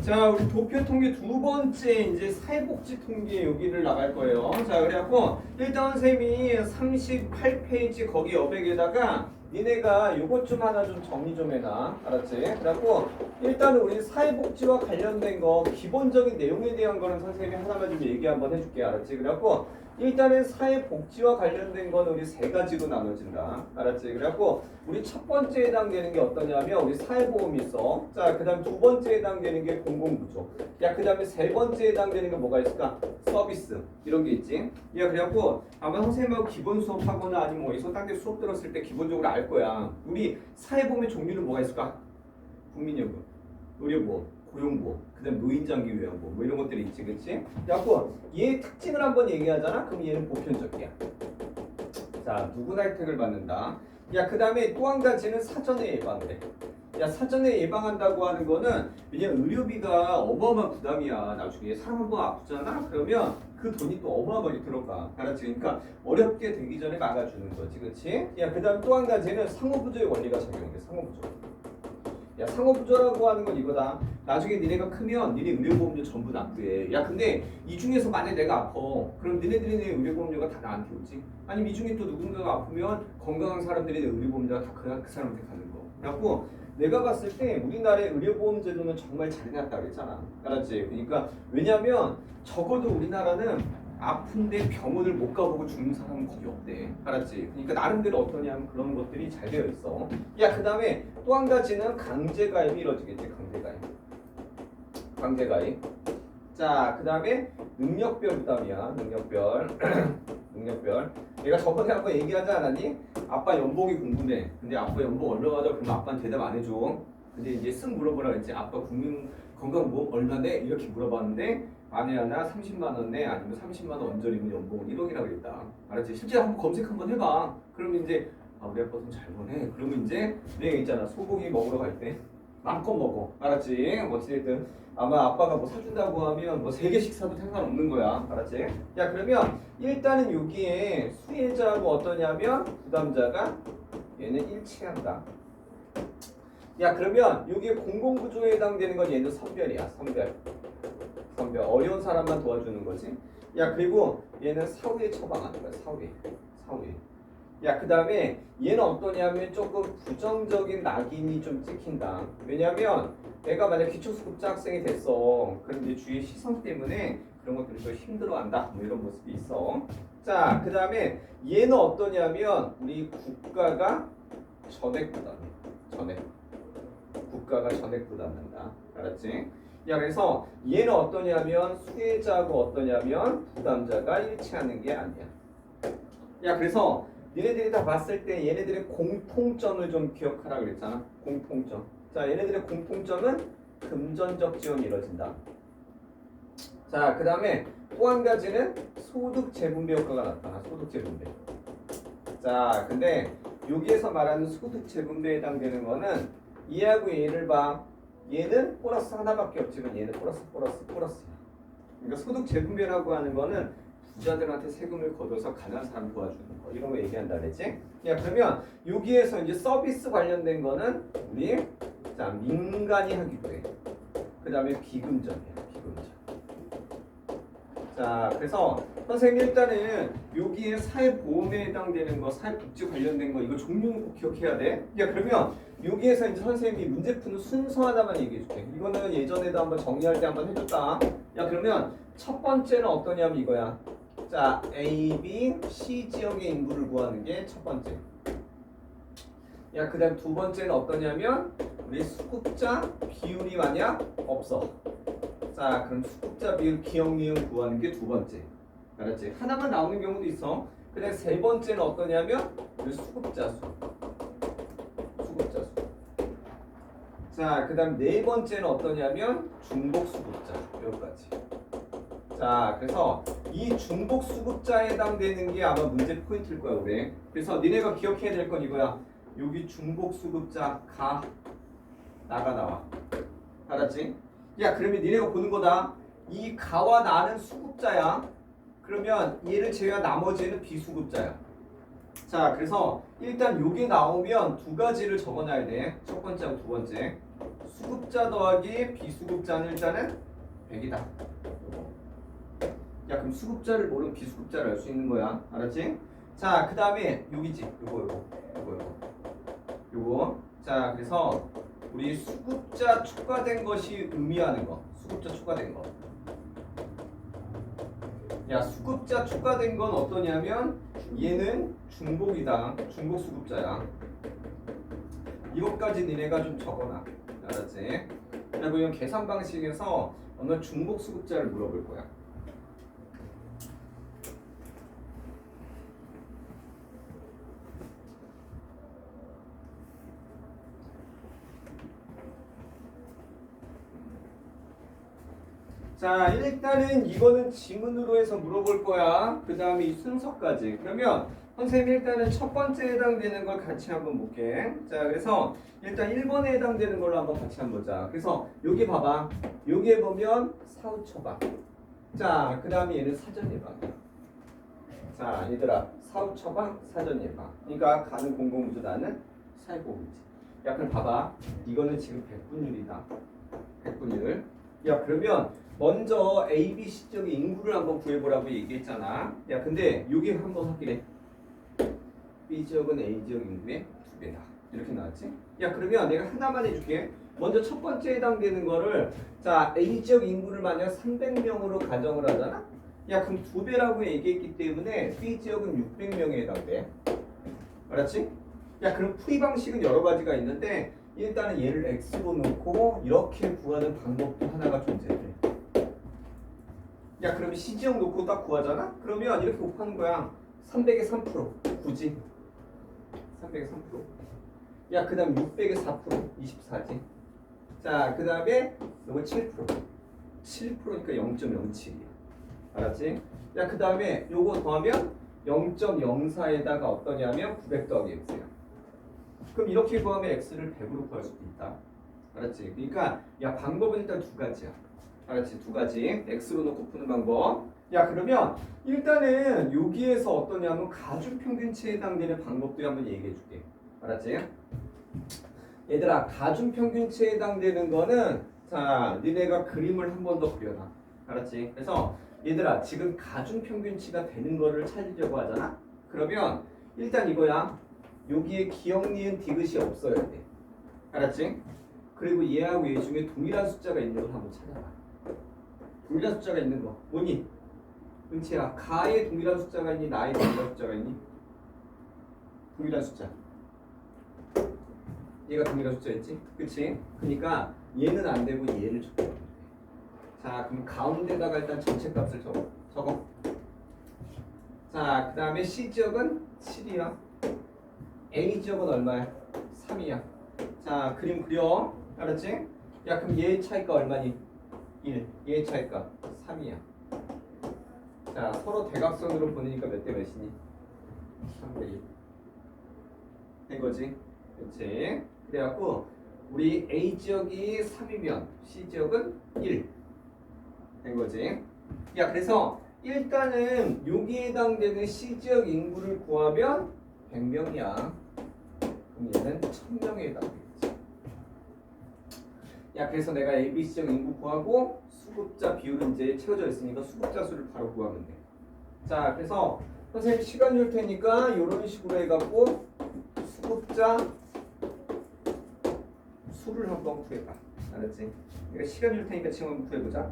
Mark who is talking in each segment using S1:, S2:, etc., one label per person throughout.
S1: 자, 우리 도표 통계 두 번째 이제 사회복지 통계 여기를 나갈 거예요. 자, 그래갖고 일단 선생님이 38페이지 거기 여백에다가 니네가 요것 좀 하나 좀 정리 좀 해놔. 알았지? 그래갖고 일단은 우리 사회복지와 관련된 거 기본적인 내용에 대한 거는 선생님이 하나만 좀 얘기 한번 해줄게. 알았지? 그래갖고 일단은 사회복지와 관련된 건 우리 세 가지로 나눠진다. 알았지? 그래갖고 우리 첫 번째 해당되는 게 어떠냐면 우리 사회보험이 있어. 자, 그 다음 두 번째 해당되는 게 공공구조. 야, 그 다음에 세 번째 해당되는 게 뭐가 있을까? 서비스. 이런 게 있지. 야, 그래갖고 아마 선생님하고 기본 수업하거나 아니면 어디서 딴 데 수업 들었을 때 기본적으로 알 거야. 우리 사회보험의 종류는 뭐가 있을까? 국민연금, 의료보험, 고용보험, 그 다음 노인장기 요양보험 뭐 이런 것들이 있지, 그치? 그래갖고 얘의 특징을 한번 얘기하잖아? 그럼 얘는 보편적이야. 자, 누구나 혜택을 받는다. 야, 그 다음에 또 한 가지는 사전에 예방을 해. 야, 사전에 예방한다고 하는 거는 왜냐면 의료비가 어마어마한 부담이야. 나중에 사람 한 번 아프잖아? 그러면 그 돈이 또 어마어마하게 들어가. 알았지? 그러니까 어렵게 되기 전에 막아주는 거지, 그치? 야, 그 다음 또 한 가지는 상호부조의 원리가 적용돼. 상호부조. 야, 상호부조라고 하는 건 이거다. 나중에 니네가 크면 니네 의료보험료 전부 납부해. 야, 근데 이 중에서 만약에 내가 아파. 그럼 니네들이 의료보험료가 다 나한테 오지? 아니면 이 중에 또 누군가가 아프면 건강한 사람들이 의료보험료가 다 그 사람한테 가는 거. 그래갖고 내가 봤을 때 우리나라의 의료보험 제도는 정말 잘 해놨다 그랬잖아. 알았지? 그러니까 왜냐면 적어도 우리나라는 아픈데 병원을 못 가보고 죽는 사람은 거의 없대. 알았지? 그러니까 나름대로 어떠냐면 그런 것들이 잘 되어 있어. 야, 그 다음에 또 한 가지는 강제가입이 이루어지겠지. 강제가입. 강제가입. 자, 그 다음에 능력별 부담이야. 능력별. 능력별. 내가 저번에 한번 얘기하지 않았니? 아빠 연봉이 궁금해. 근데 아빠 연봉 얼마나? 그러면 아빠는 대답 안 해줘. 근데 이제 쓱 물어보라 그랬지. 아빠 국민 건강보험 얼마네? 이렇게 물어봤는데 만에 하나 30만 원 내, 아니면 30만 원 언저리면 연봉은 1억이라고 그랬다. 알았지? 실제 한번 검색 한번 해봐. 그러면 이제 아, 우리 아빠 돈 잘 버네. 그러면 이제 내가 있잖아. 소고기 먹으러 갈 때 마음껏 먹어. 알았지? 뭐 어찌됐든 아마 아빠가 뭐 사준다고 하면 뭐 3개씩 사도 상관없는 거야. 알았지? 야, 그러면 일단은 여기에 수혜자하고 어떠냐면 부담자가 얘는 일치한다. 야, 그러면 여기에 공공구조에 해당되는 건 얘는 선별이야. 선별. 선별. 어려운 사람만 도와주는 거지. 야, 그리고 얘는 사후에 처방하는 거야. 사후에. 사후에. 야, 그 다음에 얘는 어떠냐면 조금 부정적인 낙인이 좀 찍힌다. 왜냐면 내가 만약 기초수급자 학생이 됐어. 그런데 주위의 시선 때문에 그런 것들을 좀 힘들어한다. 뭐 이런 모습이 있어. 자, 그 다음에 얘는 어떠냐면 우리 국가가 전액 부담해. 전액. 국가가 전액 부담한다. 알았지? 야, 그래서 얘는 어떠냐면 수혜자하고 어떠냐면 부담자가 일치하는 게 아니야. 야, 그래서 얘네들이 다 봤을 때 얘네들의 공통점을 좀 기억하라 그랬잖아. 공통점. 자, 얘네들의 공통점은 금전적 지원이 이루어진다. 자, 그 다음에 또 한 가지는 소득 재분배 효과가 나타나. 소득 재분배. 자, 근데 여기에서 말하는 소득 재분배에 해당되는 거는 얘하고 얘를 봐. 얘는 플러스 하나밖에 없지만 얘는 플러스 플러스야. 그러니까 소득 재분배라고 하는 거는 부자들한테 세금을 걷어서 가난한 사람 도와주는 거 이런 거 얘기한다 그랬지? 야, 그러면 여기에서 이제 서비스 관련된 거는 우리 자 민간이 하기도 해. 그 다음에 비금전이야. 비금전. 자, 그래서 선생님 일단은 여기에 사회보험에 해당되는 거, 사회복지 관련된 거 이거 종류는 꼭 기억해야 돼. 야, 그러면 여기에서 이제 선생님이 문제 푸는 순서 하나만 얘기해줄게. 이거는 예전에도 한번 정리할 때 한번 해줬다. 야, 그러면 첫 번째는 어떠냐면 이거야. 자, A, B, C 지역의 인구를 구하는 게 첫 번째. 야, 그 다음 두 번째는 어떠냐면 우리 수급자 비율이 만약 없어. 자, 그럼 수급자 비율 기억 니은 구하는 게 두 번째. 알았지? 하나만 나오는 경우도 있어. 그 다음 세 번째는 어떠냐면 우리 수급자 수. 수급자 수. 자, 그 다음 네 번째는 어떠냐면 중복 수급자. 여기까지. 자, 그래서 이 중복 수급자에 해당되는 게 아마 문제 포인트일 거야, 우리. 그래서 니네가 기억해야 될 건 이거야. 여기 중복 수급자 가 나가 나와. 알았지? 야, 그러면 니네가 보는 거다. 이 가와 나는 수급자야. 그러면 얘를 제외한 나머지는 비수급자야. 자, 그래서 일단 요게 나오면 두 가지를 적어놔야 돼. 첫 번째하고 두 번째. 수급자 더하기 비수급자는 일단은 100이다. 야, 그럼 수급자를 모르면 비수급자를 알 수 있는 거야. 알았지? 자, 그 다음에 여기지. 요거. 자, 그래서 우리 수급자 추가된 것이 의미하는 거. 수급자 추가된 거. 야, 수급자 추가된 건 어떠냐면 얘는 중복이다. 중복 수급자야. 이것까지 니네가 좀 적어놔. 알았지? 그리고 이건 계산 방식에서 어느 중복 수급자를 물어볼 거야. 자, 일단은 이거는 지문으로 해서 물어볼 거야. 그 다음에 이 순서까지. 그러면 선생님 일단은 첫 번째 해당되는 걸 같이 한번 볼게. 자, 그래서 일단 1번에 해당되는 걸로 한번 같이 한번 보자. 그래서 여기 봐봐. 여기에 보면 사후 처방. 자, 그 다음에 얘는 사전 예방이야. 자, 얘들아, 사후 처방, 사전 예방. 그러니까 가는 공공부조단은 사회보험이지. 야, 그럼 봐봐. 이거는 지금 백분율이다. 백분율. 야, 그러면 먼저 A, B, C 지역의 인구를 한번 구해보라고 얘기했잖아. 야, 근데 여기 한번 확인해. B 지역은 A 지역 인구의 2배다. 이렇게 나왔지? 야, 그러면 내가 하나만 해줄게. 먼저 첫 번째 해당되는 거를, 자, A 지역 인구를 만약 300명으로 가정을 하잖아? 야, 그럼 2배라고 얘기했기 때문에 B 지역은 600명에 해당돼. 알았지? 야, 그럼 풀이 방식은 여러 가지가 있는데 일단은 얘를 x로 놓고 이렇게 구하는 방법도 하나가 존재해. 야, 그러면 C지역 놓고 딱 구하잖아? 그러면 이렇게 곱하는 거야. 300의 3% 굳이 300의 3%. 야, 그 다음 600의 4% 24지. 자, 그 다음에 이거 7% 7%니까 0.07이야. 알았지? 야, 그 다음에 요거 더하면 0.04에다가 어떠냐면 900 더하기 x야. 그럼 이렇게 구하면 x를 100으로 구할 수도 있다. 알았지? 그러니까 야, 방법은 일단 두 가지야. 알았지? 두 가지. x로 놓고 푸는 방법. 야, 그러면 일단은 여기에서 어떠냐면 가중평균치에 해당되는 방법도 한번 얘기해 줄게. 알았지? 얘들아, 가중평균치에 해당되는 거는 자, 니네가 그림을 한 번 더 그려놔. 알았지? 그래서 얘들아, 지금 가중평균치가 되는 거를 찾으려고 하잖아? 그러면 일단 이거야. 여기에 기억, 니은, 디귿이 없어야 돼. 알았지? 그리고 얘하고 얘 중에 동일한 숫자가 있는 걸 한번 찾아봐. 동일한 숫자가 있는 거 뭐니? 은채야, 가에 동일한 숫자가 있니? 나에 동일한 숫자가 있니? 동일한 숫자. 얘가 동일한 숫자였지? 그치? 그러니까 얘는 안 되고 얘를 적어. 자, 그럼 가운데다가 일단 전체 값을 적어. 자, 그 다음에 C지역은 7이야. A지역은 얼마야? 3이야. 자, 그림 그려. 알았지? 야, 그럼 얘의 차이가 얼마니? 1. 얘의 차이가 3이야. 자, 서로 대각선으로 보내니까 몇 대 몇이니? 3대 1. 된 거지? 그렇지? 그래갖고 우리 A지역이 3이면 C지역은 1. 된 거지? 야, 그래서 일단은 여기에 해당되는 C지역 인구를 구하면 100명이야. 그럼 얘는 1000명에 해당되겠지. 야, 그래서 내가 ABC적 인구 구하고 수급자 비율은 이제 채워져 있으니까 수급자 수를 바로 구하면 돼. 자, 그래서 선생님 시간 줄 테니까 이런 식으로 해갖고 수급자 수를 한번 구해봐. 알았지? 내가 시간 줄 테니까 지금 한번 구해보자.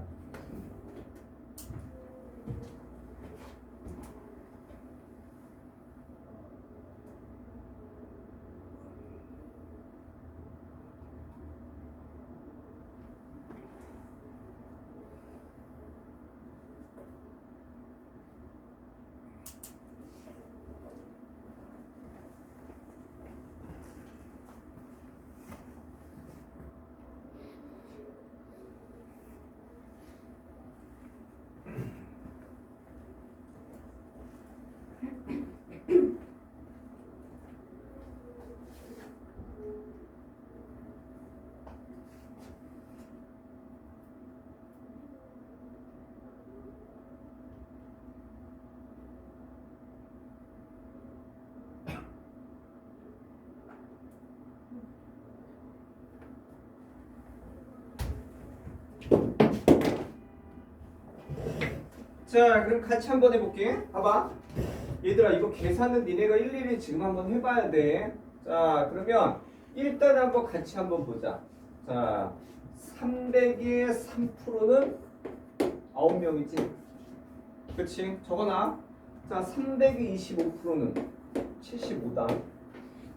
S1: 자, 그럼 같이 한번 해볼게. 봐봐. 얘들아, 이거 계산은 니네가 일일이 지금 한번 해봐야 돼. 자, 그러면 일단 한번 같이 한번 보자. 자, 300의 3%는 9명이지. 그치? 적어놔. 자, 300의 25%는 75다.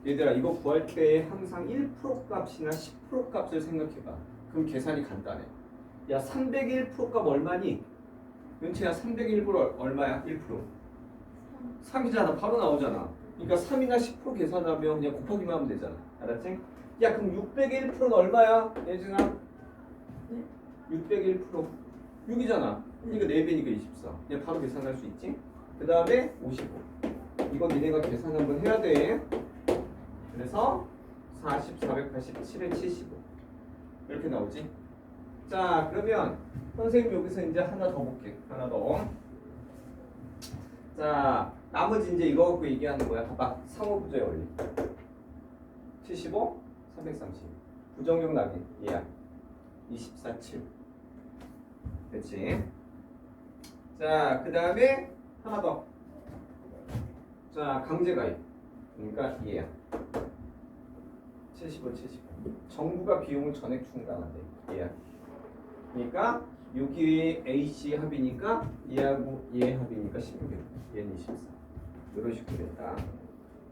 S1: 얘들아, 이거 구할 때 항상 1% 값이나 10% 값을 생각해봐. 그럼 계산이 간단해. 야, 300의 1% 값 얼마니? 윤채야, 300의 1% 얼마야? 1%. 3이잖아. 바로 나오잖아. 그러니까 3이나 10% 계산하면 그냥 곱하기만 하면 되잖아. 알았지? 야, 그럼 600의 1%는 얼마야? 예진아? 600의 1%. 6이잖아. 그러니까 4배니까 24. 그냥 바로 계산할 수 있지? 그 다음에 55. 이거 니네가 계산 한번 해야 돼. 그래서 40, 487에 75. 이렇게 나오지? 자, 그러면 선생님 여기서 이제 하나 더 볼게. 하나 더. 자, 나머지 이제 이거 갖고 얘기하는 거야. 봐봐. 상호부조의 원리. 75, 330. 부정격 낙인. 얘야. 24, 7. 그렇지? 자, 그 다음에 하나 더. 자, 강제가입. 그러니까 얘야. 75, 75. 정부가 비용을 전액 충당한대. 얘야. 그러니까 여기 AC 합이니까 얘하고 얘 합이니까 16이야. 얘는 24. 이런 식으로 됐다.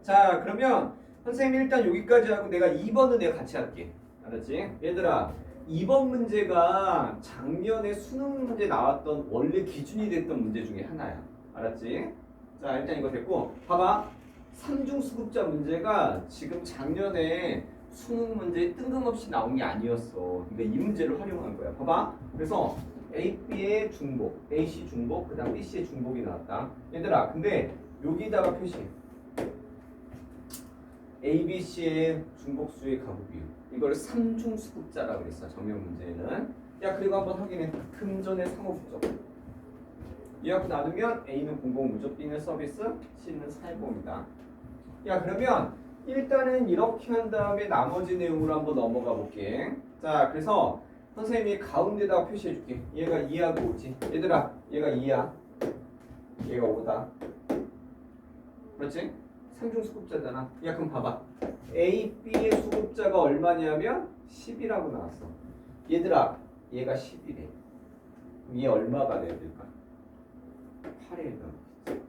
S1: 자, 그러면 선생님 일단 여기까지 하고 내가 2번은 내가 같이 할게. 알았지? 얘들아, 2번 문제가 작년에 수능 문제 나왔던 원래 기준이 됐던 문제 중에 하나야. 알았지? 자, 일단 이거 됐고, 봐봐. 삼중수급자 문제가 지금 작년에 수능 문제에 뜬금없이 나온 게 아니었어. 그러니까 이 문제를 활용한 거야. 봐봐. 그래서 A, B의 중복, A, C 중복, 그 다음 B, C의 중복이 나왔다. 얘들아, 근데 여기다가 표시. A, B, C의 중복수의 가구 비율. 이걸 삼중수급자라고 그랬어. 정면 문제는. 야, 그리고 한번 확인해. 금전의 상호부적. 이하고 나누면 A는 공공무적, B는 서비스, C는 사회보험이다. 야, 그러면 일단은 이렇게 한 다음에 나머지 내용으로 한번 넘어가 볼게. 자, 그래서 선생님이 가운데다가 표시해 줄게. 얘가 2하고 5지. 얘들아, 얘가 2야. 얘가 5다. 그렇지? 상중수급자잖아. 야, 그럼 봐봐. A, B의 수급자가 얼마냐면 10이라고 나왔어. 얘들아, 얘가 10이래. 그럼 얘 얼마가 돼야 될까? 8에 해당하겠지.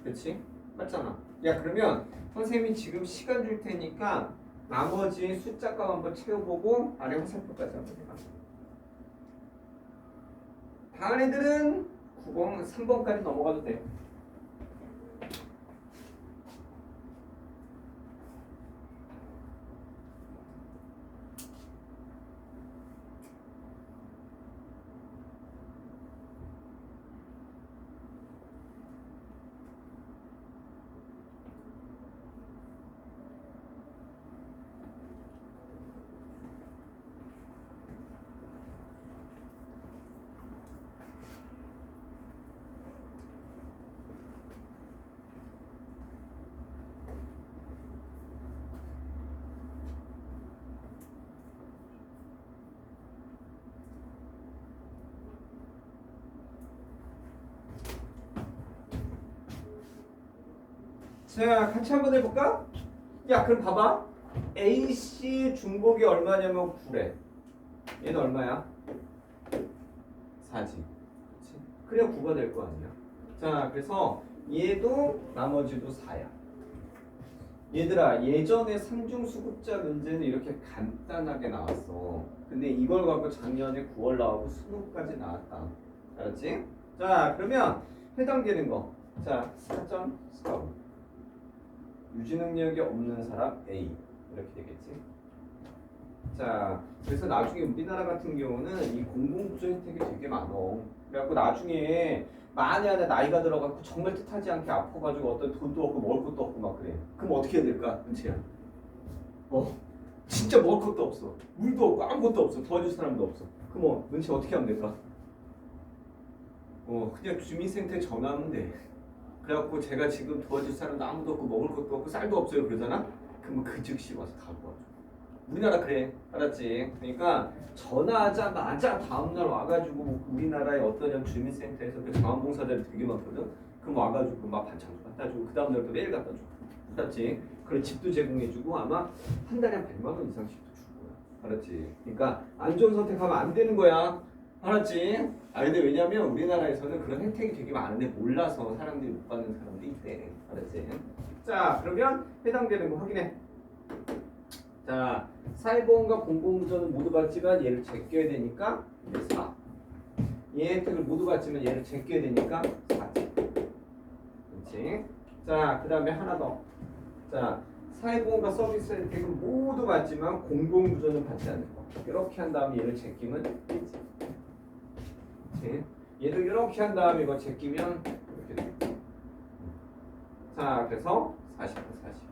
S1: 그렇지? 맞잖아. 야, 그러면 선생님이 지금 시간 줄 테니까 나머지 숫자값 한번 채워보고 아래 화살표까지 한번 해봐. 다른 애들은 9번, 3번까지 넘어가도 돼. 자, 같이 한번 해볼까? 야, 그럼 봐봐. AC 중복이 얼마냐면 9래. 얘는 얼마야? 4지. 그치? 그래야 9가 될 거 아니야. 자, 그래서 얘도 나머지도 4야. 얘들아, 예전에 삼중수급자 문제는 이렇게 간단하게 나왔어. 근데 이걸 갖고 작년에 9월 나오고 수능까지 나왔다. 알았지? 자, 그러면 해당되는 거. 자, 4.45. 유지 능력이 없는 사람 A 이렇게 되겠지. 자, 그래서 나중에 우리나라 같은 경우는 이 공공부조 혜택이 되게 많어. 그래갖고 나중에 만약에 나이가 들어갖고 정말 뜻하지 않게 아파가지고 어떤 돈도 없고 먹을 것도 없고 막 그래. 그럼 어떻게 해야 될까, 은채야? 진짜 먹을 것도 없어. 물도 없고 아무것도 없어. 도와줄 사람도 없어. 그럼 은채 어떻게 하면 될까? 그냥 주민센터에 전화하면 돼. 그래갖고 제가 지금 도와줄 사람도 아무도 없고 먹을 것도 없고 쌀도 없어요 그러잖아? 그러면 그 즉시 와서 다 도와줘. 우리나라 그래. 알았지? 그러니까 전화하자마자 다음날 와가지고 우리나라의 어떤 주민센터에서 그 자원봉사자들이 되게 많거든. 그럼 와가지고 막 반찬도 갖다 주고 그 다음날 또 매일 갖다 주고. 알았지? 그리고 집도 제공해주고 아마 한 달에 한 100만 원 이상씩도 줄 거야. 알았지? 그러니까 안 좋은 선택하면 안 되는 거야. 알았지? 아 근데 왜냐면 우리나라에서는 그런 혜택이 되게 많은데 몰라서 사람들이 못 받는 사람들이 있대. 알았지? 자 그러면 해당되는 거 확인해. 자 사회보험과 공공부전은 모두 받지만 얘를 제껴야 되니까 4. 얘 혜택을 모두 받지만 얘를 제껴야 되니까 4지. 그렇지? 자 그 다음에 하나 더. 자 사회보험과 서비스 혜택은 모두 받지만 공공부전은 받지 않는 거. 이렇게 한 다음에 얘를 제끼면 1지. 얘도 이렇게 한 다음에 이거 제끼면 이렇게 되겠지. 자 그래서 40분 40.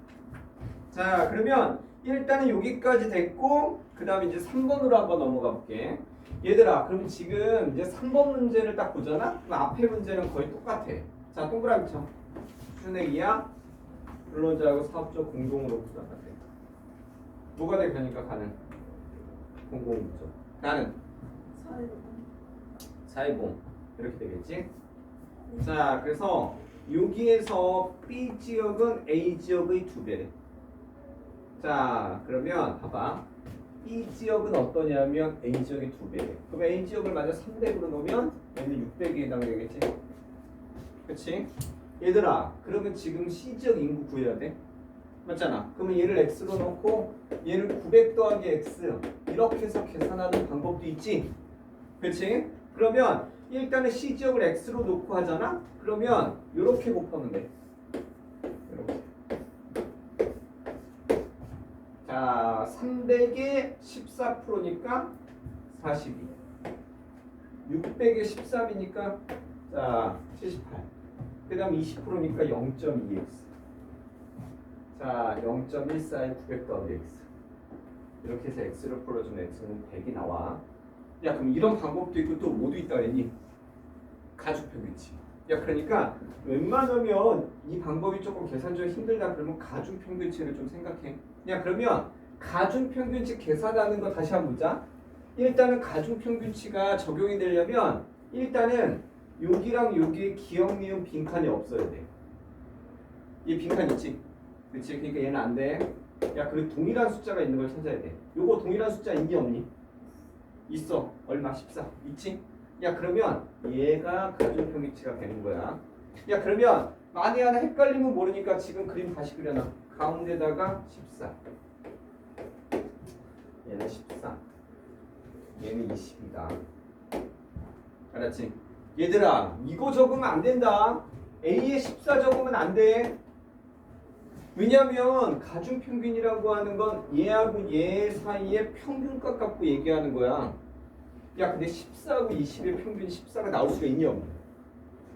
S1: 자 그러면 일단은 여기까지 됐고 그 다음에 이제 3번으로 한번 넘어가 볼게. 얘들아 그럼 지금 이제 3번 문제를 딱 보잖아? 그럼 앞에 문제는 거의 똑같아. 자 동그라미 쳐. 순액이야 근로자하고 사업적 공동으로 부담한대. 뭐가 되니까 가는? 공공부죠. 나는? 사회보험 이렇게 되겠지? 자 그래서 여기에서 B 지역은 A 지역의 2배래. 자 그러면 봐봐. B 지역은 어떠냐면 A 지역의 2배래. 그럼 A 지역을 만약 300으로 놓으면 얘는 600에 해당되겠지? 그치? 얘들아 그러면 지금 C 지역 인구 구해야 돼? 맞잖아. 그러면 얘를 X로 놓고 얘를 900 더하기 X 이렇게 해서 계산하는 방법도 있지? 그치? 그러면 일단은 C 지역을 X로 놓고 하잖아? 그러면 이렇게 곱하면 돼. 이렇게. 자, 300에 14%니까 42. 600에 13이니까 자, 78. 그 다음 20%니까 0.2x. 자, 0.14에 900 더하기 x. 이렇게 해서 x를 풀어주면 x는 100이 나와. 야 그럼 이런 방법도 있고 또 뭐도 있다 그랬니? 가중평균치. 야 그러니까 웬만하면 이 방법이 조금 계산적으로 힘들다 그러면 가중평균치를 좀 생각해. 야 그러면 가중평균치 계산하는 거 다시 한번 보자. 일단은 가중평균치가 적용이 되려면 일단은 여기랑 여기에 기억, 니은, 빈칸이 없어야 돼. 이 빈칸 있지? 그치? 그러니까 얘는 안 돼. 야 그리고 동일한 숫자가 있는 걸 찾아야 돼. 요거 동일한 숫자 있니 없니? 있어. 얼마? 14. 있지? 야 그러면 얘가 가중평균치가 되는 거야. 야 그러면 만에 하나 헷갈리면 모르니까 지금 그림 다시 그려놔. 가운데다가 14. 얘는 14. 얘는 20이다. 알았지? 얘들아 이거 적으면 안 된다. A에 14 적으면 안 돼. 왜냐면 가중평균이라고 하는 건 얘하고 얘 사이의 평균값 갖고 얘기하는 거야. 야 근데 14하고 20의 평균 14가 나올 수가 있니 없니?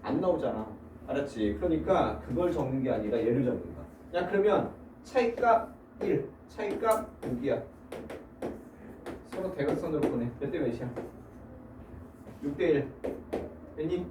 S1: 안 나오잖아. 알았지? 그러니까 그걸 적는 게 아니라 얘를 적는 거야. 야 그러면 차이값 1, 차이값 6이야. 서로 대각선으로 보내. 몇 대 몇이야? 6대 1. 됐니?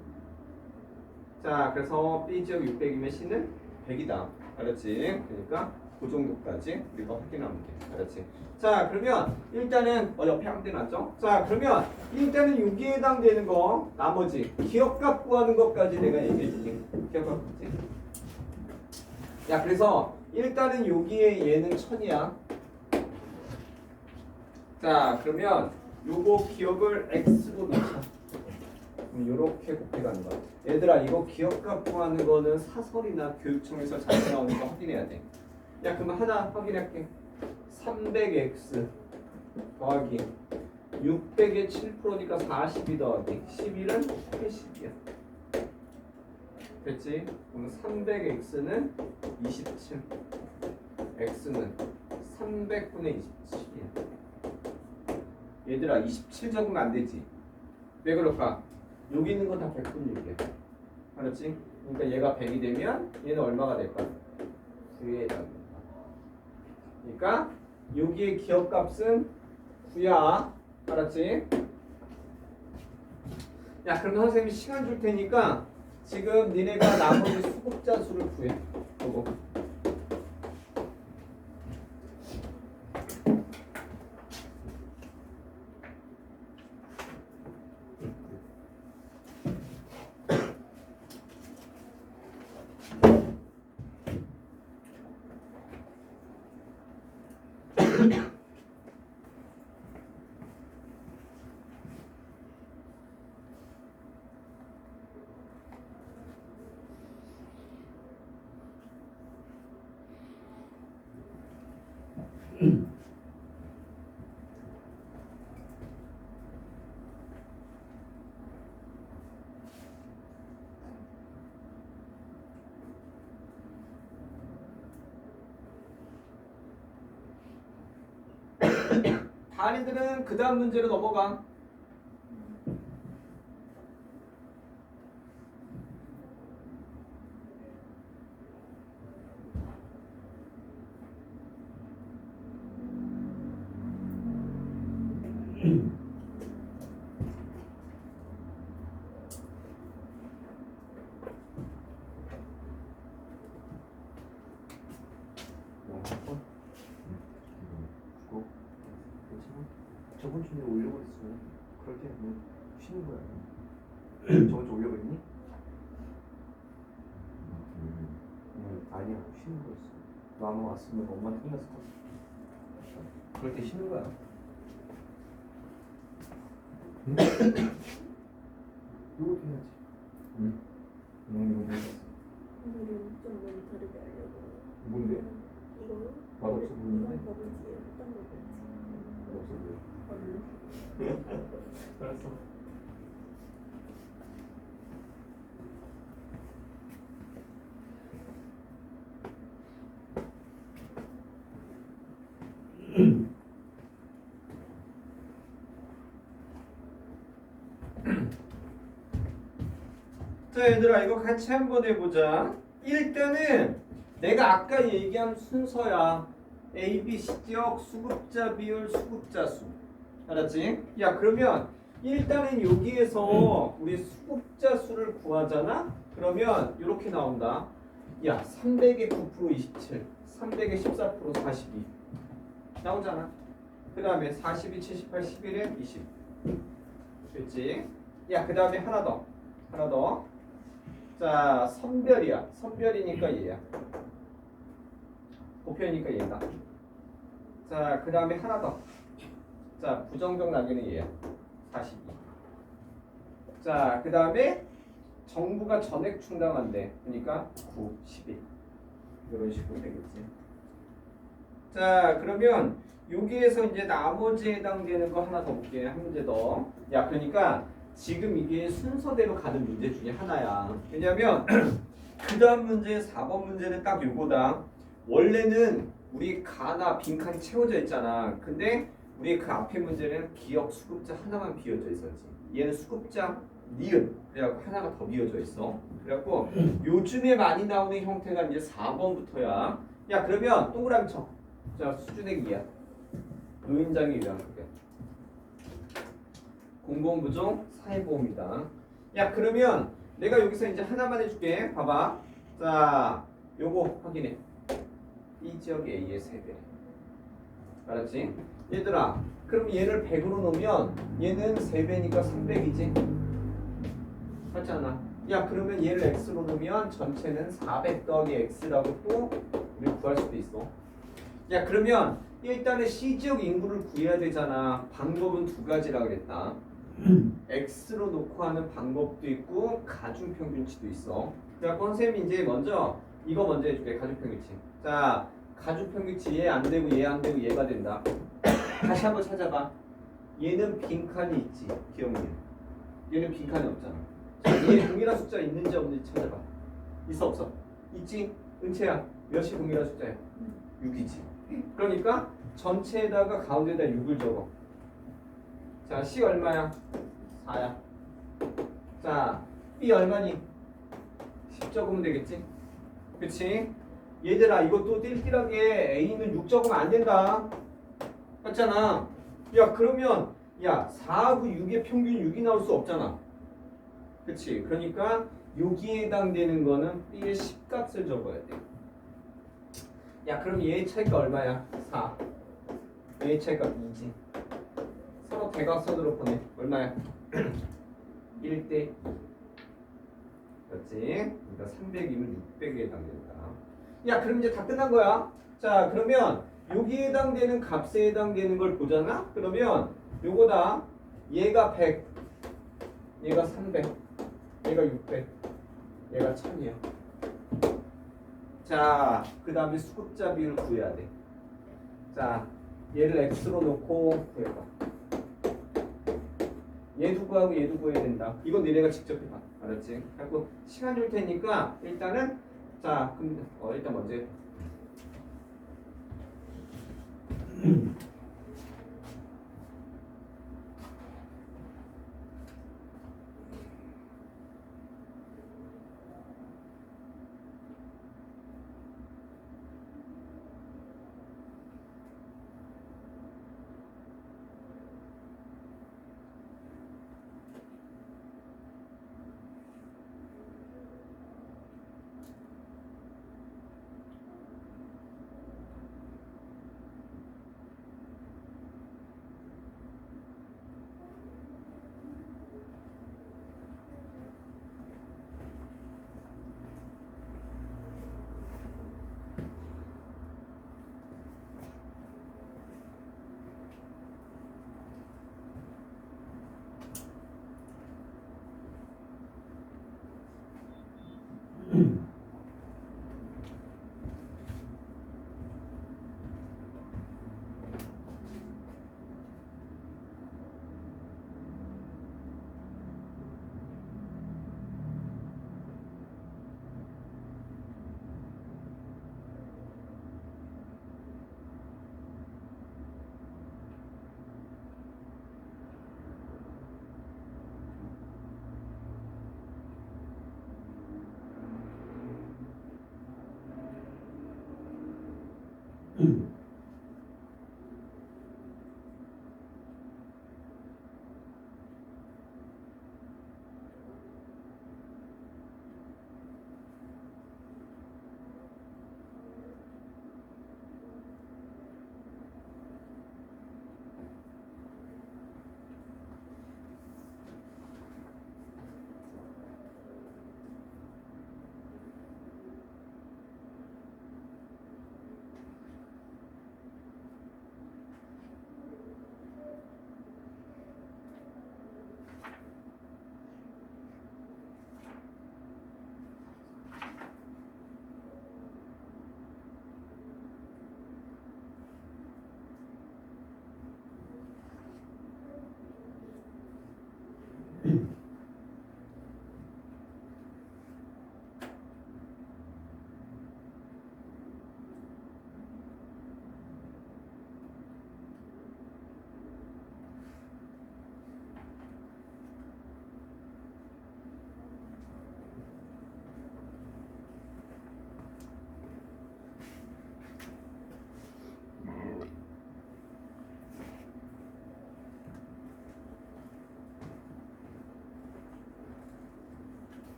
S1: 자 그래서 B지역 600이면 C는 100이다. 알았지? 그러니까 그 정도까지 우리가 확인하면 돼. 알았지? 자 그러면 일단은 옆에 한 대 놨죠? 자 그러면 일단은 여기에 해당되는 거 나머지 기억값 구하는 것까지 내가 얘기해 줄게. 기억값 구지. 야 그래서 일단은 여기에 얘는 1000이야. 자 그러면 요거 기억을 x로 넣자. 그럼 요렇게 곱해가는 거야. 얘들아 이거 기억값 구하는 거는 사설이나 교육청에서 자주 나오는 거 확인해야 돼. 야 그럼 하나 확인할게. 300x 더하기 600의 7%니까 42 더하기 11은 80이야. 됐지? 그럼 300x는 27. x는 300분의 27이야. 얘들아 27 적으면 안 되지. 왜 그럴까? 여기 있는 건 다 100분율이야. 알았지? 그러니까 얘가 100이 되면 얘는 얼마가 될까? 9에 해당된다. 그러니까 여기의 기억값은 9야. 알았지? 야 그럼 선생님이 시간 줄 테니까 지금 니네가 나머지 수급자 수를 구해. 보고. 다리들은 그 다음 문제로 넘어가.
S2: 저번 주에 올려버렸어. 그럴 때는 뭐 쉬는 거야. 저번 주 올려버렸니? 아니야, 쉬는 거였어. 너 아마 왔으면 엄마한테 혼났을 거야. 그럴 때 쉬는 거야. 응? 이것도 해야지. 응? 이거 해야지.
S3: 오늘은 좀 너무 다르게 하려고.
S2: 뭔데?
S3: 이거
S2: 맛없어 보이는데?
S3: 버블지 어떤 버블지?
S2: 없어 보여.
S3: 버블.
S2: 알았어.
S1: 자 얘들아 이거 같이 한번 해보자. 일단은 내가 아까 얘기한 순서야. A, B, C지역, 수급자 비율, 수급자 수. 알았지? 야 그러면 일단은 여기에서 우리 수급자 수를 구하잖아? 그러면 이렇게 나온다. 야 300에 9% 27, 300에 14% 42 나오잖아. 그 다음에 42, 78, 11에 20 됐지? 야 그 다음에 하나 더. 자 선별이야. 선별이니까 얘야. 보편이니까 얘다. 자 그 다음에 하나 더. 자 부정적 낙인은 얘야. 42. 자 그 다음에 정부가 전액 충당한대. 그러니까 9, 11 이런 식으로 되겠지. 자 그러면 여기에서 이제 나머지에 해당되는 거 하나 더 볼게. 한 문제 더. 야 그러니까 지금 이게 순서대로 가는 문제 중에 하나야. 왜냐면 그 다음 문제 4번 문제는 딱 요거다. 원래는 우리 가나 빈칸이 채워져 있잖아. 근데 우리 그 앞에 문제는 기억 수급자 하나만 비어져 있었지. 얘는 수급자 니은 그래갖고 하나가 더 비어져 있어. 그래갖고 요즘에 많이 나오는 형태가 이제 4번부터야. 야 그러면 동그라미 쳐. 자 수준의 기야. 노인장이 유리한 거야. 공공부종 사회보험이다. 야 그러면 내가 여기서 이제 하나만 해줄게. 봐봐. 자 요거 확인해. 이 지역 A의 3배. 알았지? 얘들아 그럼 얘를 100으로 놓으면 얘는 3배니까 300이지? 맞지 않아? 야 그러면 얘를 X로 놓으면 전체는 400 더하기 X라고 또 우리 구할 수도 있어. 야 그러면 일단은 C지역 인구를 구해야 되잖아. 방법은 두 가지라 그랬다. X로 놓고 하는 방법도 있고 가중평균치도 있어. 그래갖고 선생님이 이제 먼저 이거 먼저 해줄게. 가중평균치. 자 가중평균치 얘 안 되고 얘 안 되고 얘가 된다. 다시 한번 찾아봐. 얘는 빈칸이 있지. 기억니. 얘는 빈칸이 없잖아. 자, 얘 동일한 숫자 있는지 없는지 찾아봐. 있어 없어? 있지? 은채야 몇이 동일한 숫자야? 6이지. 그러니까 전체에다가 가운데다 6을 적어. 자 C 얼마야? 4야. 자 B 얼마니? 10 적으면 되겠지? 그치? 얘들아 이것도 띨띨하게 A는 6 적으면 안 된다. 맞잖아. 야 그러면 야 4하고 6의 평균 6이 나올 수 없잖아. 그치? 그러니까 여기에 해당되는 거는 B의 10값을 적어야 돼. 야 그럼 얘의 차이가 얼마야? 4. 얘의 차이가 2지. 서로 대각선으로 보내. 얼마야? 1대. 그렇지? 그러니까 300이면 600에 해당된다. 야 그럼 이제 다 끝난 거야. 자 그러면 여기에 해당되는 값에 해당되는 걸 보잖아? 그러면 요거다. 얘가 100, 얘가 300, 얘가 600, 얘가 1000이야. 자, 그 다음에 수급자 비율을 구해야 돼. 자, 얘를 x로 놓고 구해봐. 얘도 구하고 얘도 구해야 된다. 이건 너네가 직접 해봐. 알았지? 그래서 시간 줄 테니까 일단은 자, 그럼 일단 먼저 해.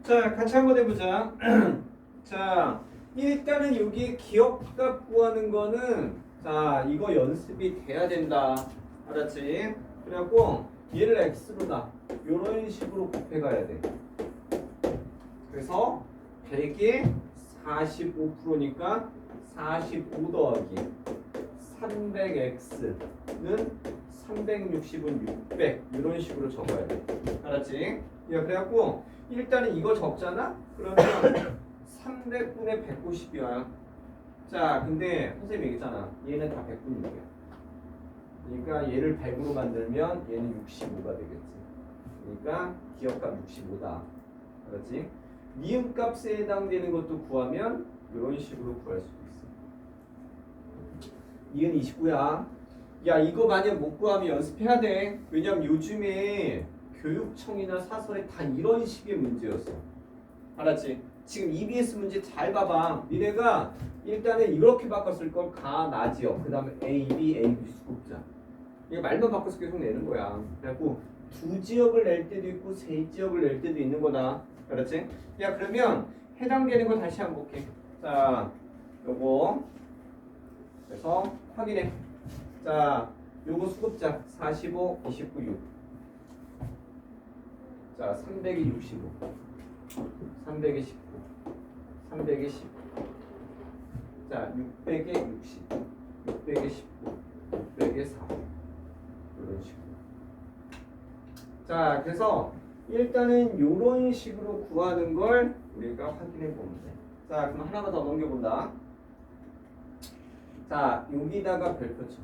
S1: 자, 같이 한번 해보자. 자, 일단은 여기 기억값 구하는 거는 자, 이거 연습이 돼야 된다. 알았지? 그래갖고 얘를 x로 놔. 요런 식으로 곱해가야 돼. 그래서 100이 45%니까 45 더하기 300x는 360은 600 이런 식으로 적어야 돼. 알았지? 야, 그래갖고 일단은 이거 적잖아? 그러면 300분의 190이야. 자, 근데 선생님이 얘기했잖아. 얘는 다 100분이야. 그러니까 얘를 100으로 만들면 얘는 65가 되겠지. 그러니까 기억값 65다. 알았지? 니은값에 해당되는 것도 구하면 이런 식으로 구할 수 있어. 니은 29야. 야, 이거 만약 못 구하면 연습해야 돼. 왜냐면 요즘에 교육청이나 사설에 다 이런 식의 문제였어. 알았지? 지금 EBS 문제 잘 봐봐. 니네가 일단은 이렇게 바꿨을 걸 가, 나, 지역. 그 다음에 A, B, A, B 수급자. 이거 말만 바꿔서 계속 내는 거야. 그래갖고 두 지역을 낼 때도 있고 세 지역을 낼 때도 있는 거다. 그렇지? 야 그러면 해당되는 거 다시 한번 볼게. 자 요거 그래서 확인해. 자 요거 수급자 45, 29, 6. 자 300에 65, 300에 19, 300에 10. 자 600에 60, 600에 19, 600에 4. 이런 식으로. 자 그래서 일단은 이런 식으로 구하는 걸 우리가 확인해 보면 돼. 자 그럼 하나만 더 넘겨본다. 자 여기다가 별표 쳐.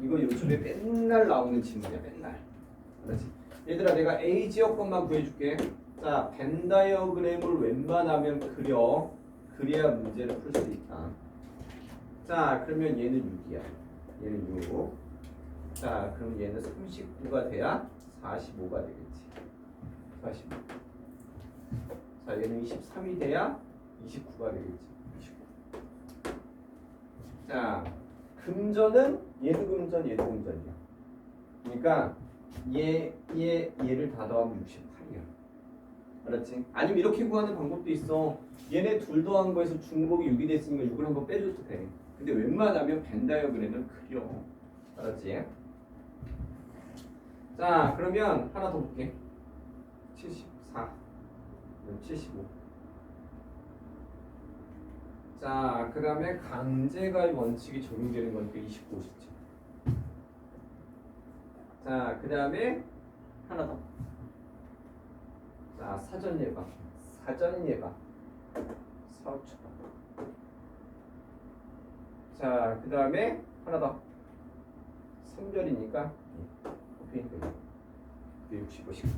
S1: 이거 요즘에 맨날 나오는 질문이야. 맨날. 그렇지. 얘들아 내가 A 지역 것만 구해줄게. 자 벤 다이어그램을 웬만하면 그려. 그래야 문제를 풀 수 있다. 자 그러면 얘는 6이야. 얘는 6. 자 그럼 얘는 39가 돼야 45가 되겠지. 45. 자 얘는 23이 돼야 29가 되겠지. 29. 자 금전은 얘도 금전 얘도 금전이야. 그러니까 얘를 다 더하면 68이야. 알았지? 아니면 이렇게 구하는 방법도 있어. 얘네 둘 더한 거에서 중복이 6이 됐으니까 6을 한번 빼줘도 돼. 근데 웬만하면 벤 다이어그램을 그려. 알았지? 자 그러면 하나 더 볼게. 74, 75. 자 그 다음에 강제가입 원칙이 적용되는 거니까 29, 57. 자 그 다음에 하나 더. 자 사전 예방, 사전 예방, 사후 처방. 자 그 다음에 하나 더. 선별이니까 65, 19.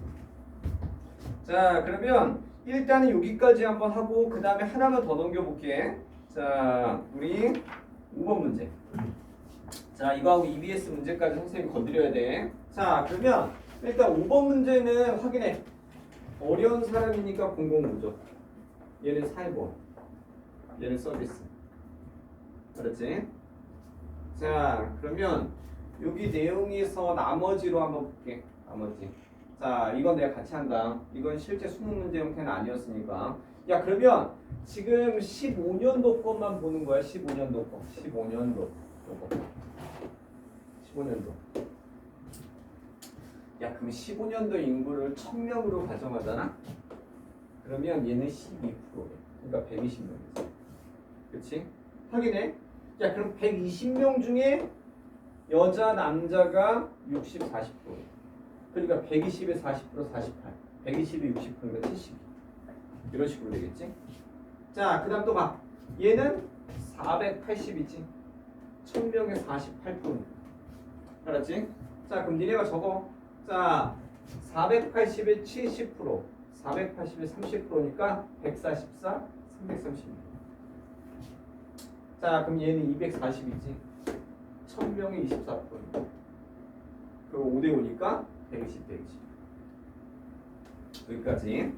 S1: 자 그러면 일단은 여기까지 한번 하고 그 다음에 하나만 더 넘겨볼게. 자 우리 5번 문제. 자 이거하고 EBS 문제까지 선생님이 건드려야 돼. 자 그러면 일단 5번 문제는 확인해. 어려운 사람이니까 공공구조. 얘는 사회보험, 얘는 서비스. 알았지? 자 그러면 여기 내용에서 나머지로 한번 볼게. 나머지. 자 이건 내가 같이 한다. 이건 실제 수능 문제 형태는 아니었으니까. 야 그러면 지금 15년도 것만 보는 거야. 15년도 거. 15년도 요거. 15년도. 야 그럼 15년도 인구를 1000명으로 가정하잖아. 그러면 얘는 12%래. 그러니까 120명이지. 그치? 확인해. 야 그럼 120명 중에 여자 남자가 60, 40%. 그러니까 120에 40%, 48. 120에 60%니까 72. 이런 식으로 되겠지? 자, 그 다음 또 봐. 얘는 480이지. 1000명에 48%. 알았지? 자, 그럼 니네가 적어. 자, 480에 70%. 480에 30%니까 144, 336. 자, 그럼 얘는 240이지. 1000명에 24%. 그리고 5대 5니까 120, 120. 여기까지.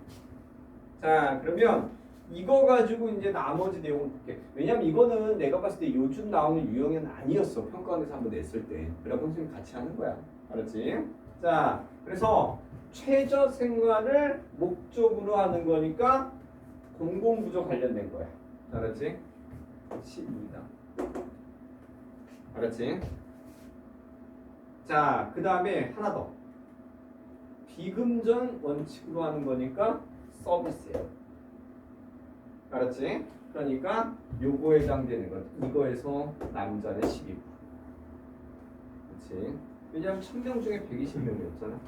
S1: 자, 그러면 이거 가지고 이제 나머지 내용을 볼게. 왜냐면 이거는 내가 봤을 때 요즘 나오는 유형은 아니었어. 평가원에서 한번 냈을 때. 그래서 선생님 같이 하는 거야. 알았지? 자, 그래서 최저 생활을 목적으로 하는 거니까 공공구조 관련된 거야. 알았지? 12다. 알았지? 자, 그 다음에 하나 더. 비금전 원칙으로 하는 거니까 서비스예요. 알았지? 그러니까 요거에 해당되는 것. 이거에서 남자는 12%. 그렇지? 왜냐면 1000명 중에 120명이었잖아.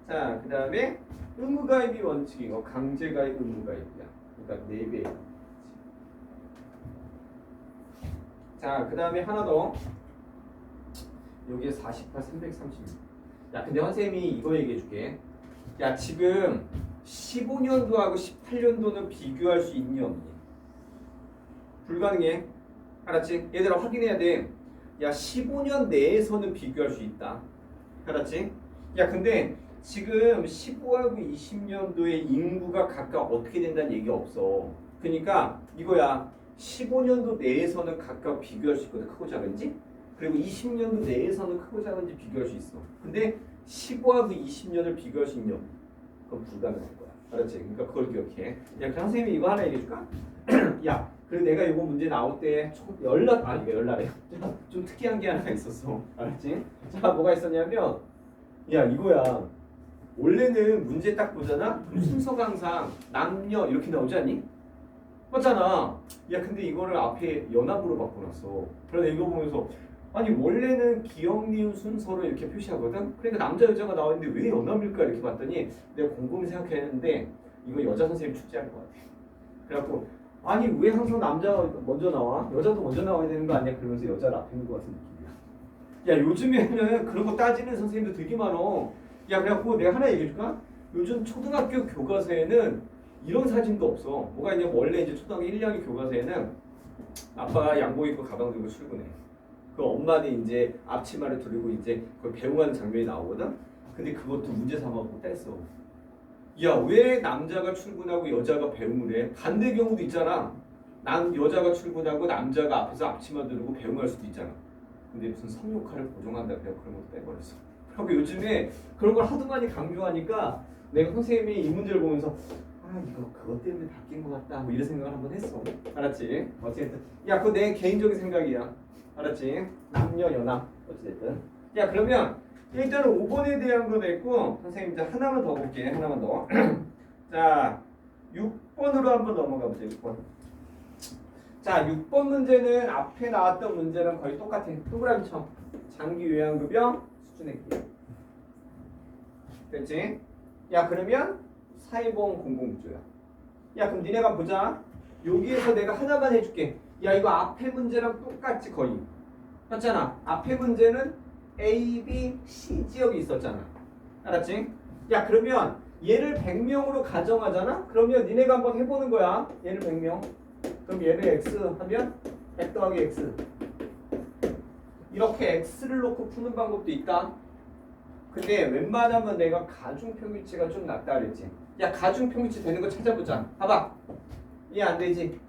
S1: 자, 그 다음에 의무가입이 원칙이고 강제가입 의무가입이야. 그러니까 4배. 자, 그 다음에 하나 더. 여기에 48, 336. 야, 근데 선생님이 이거 얘기해 줄게. 야, 지금 15년도하고 18년도는 비교할 수 있니 없니? 불가능해. 알았지? 얘들아 확인해야 돼. 야, 15년 내에서는 비교할 수 있다. 알았지? 야, 근데 지금 15하고 20년도의 인구가 각각 어떻게 된다는 얘기 없어. 그러니까 이거야. 15년도 내에서는 각각 비교할 수 있거든. 크고 작은지. 그리고 20년도 내에서는 크고 작은지 비교할 수 있어. 근데 15하고 20년을 비교할 수 있냐? 그건 불가능할 거야. 알았지? 그러니까 그걸 기억해. 야, 선생님이 이거 하나 얘기해줄까? 야, 그리고 내가 이거 문제 나올 때 이거 열날에 좀 특이한 게 하나 있었어. 알았지? 자, 뭐가 있었냐면, 야, 이거야. 원래는 문제 딱 보잖아? 그럼 순서가 항상 남녀 이렇게 나오지 않니? 맞잖아. 야, 근데 이거를 앞에 연합으로 바꿔놨어. 그래서 이거 보면서 아니 원래는 기억, 니은 순서로 이렇게 표시하거든? 그러니까 남자, 여자가 나왔는데 왜 연합일까 이렇게 봤더니 내가 곰곰이 생각했는데 이거 여자 선생님 축제한 것 같아. 그래갖고 아니 왜 항상 남자가 먼저 나와? 여자도 먼저 나와야 되는 거 아니야? 그러면서 여자를 앞에 있는 것 같은 느낌이야. 야, 요즘에는 그런 거 따지는 선생님도 되게 많어. 야, 그래갖고 내가 하나 얘기해줄까? 요즘 초등학교 교과서에는 이런 사진도 없어. 뭐가 있냐면 원래 이제 초등학교 1, 2학년 교과서에는 아빠가 양복 입고 가방 들고 출근해. 그 엄마는 이제 앞치마를 두르고 이제 그걸 배웅하는 장면이 나오거든. 근데 그것도 문제 삼아서 뗐어. 야, 왜 남자가 출근하고 여자가 배웅을 해? 반대 경우도 있잖아. 여자가 출근하고 남자가 앞에서 앞치마 두르고 배웅할 수도 있잖아. 근데 무슨 성역할을 보정한다 그래 그런 것도 빼버렸어. 그리고 요즘에 그런 걸 하도 많이 강조하니까 내가 선생님이 이 문제를 보면서 이거 그것 때문에 바뀐 것 같다 뭐 이런 생각을 한번 했어. 알았지? 어쨌든 야, 그거 내 개인적인 생각이야. 알았지? 남녀 연합 어찌됐든. 야, 그러면 일단은 5번에 대한 거 됐고 선생님 이제 하나만 더 볼게. 하나만 더. 자, 6번으로 한번 넘어가 보자. 6번. 자, 6번 문제는 앞에 나왔던 문제랑 거의 똑같아. 동그라미 쳐. 장기 요양급여 수준의 기회. 됐지? 야, 그러면 사회보험 공공구조야. 야, 그럼 니네가 보자. 여기에서 내가 하나만 해줄게. 야, 이거 앞에 문제랑 똑같지 거의. 맞잖아. 앞에 문제는 A, B, C 지역이 있었잖아. 알았지? 야, 그러면 얘를 100명으로 가정하잖아? 그러면 니네가 한번 해보는 거야. 얘를 100명. 그럼 얘를 X 하면 100 더하기 X. 이렇게 X를 놓고 푸는 방법도 있다. 근데 웬만하면 내가 가중평균치가 좀 낫다 그랬지. 야, 가중평균치 되는 거 찾아보자. 봐봐. 이해 안 되지?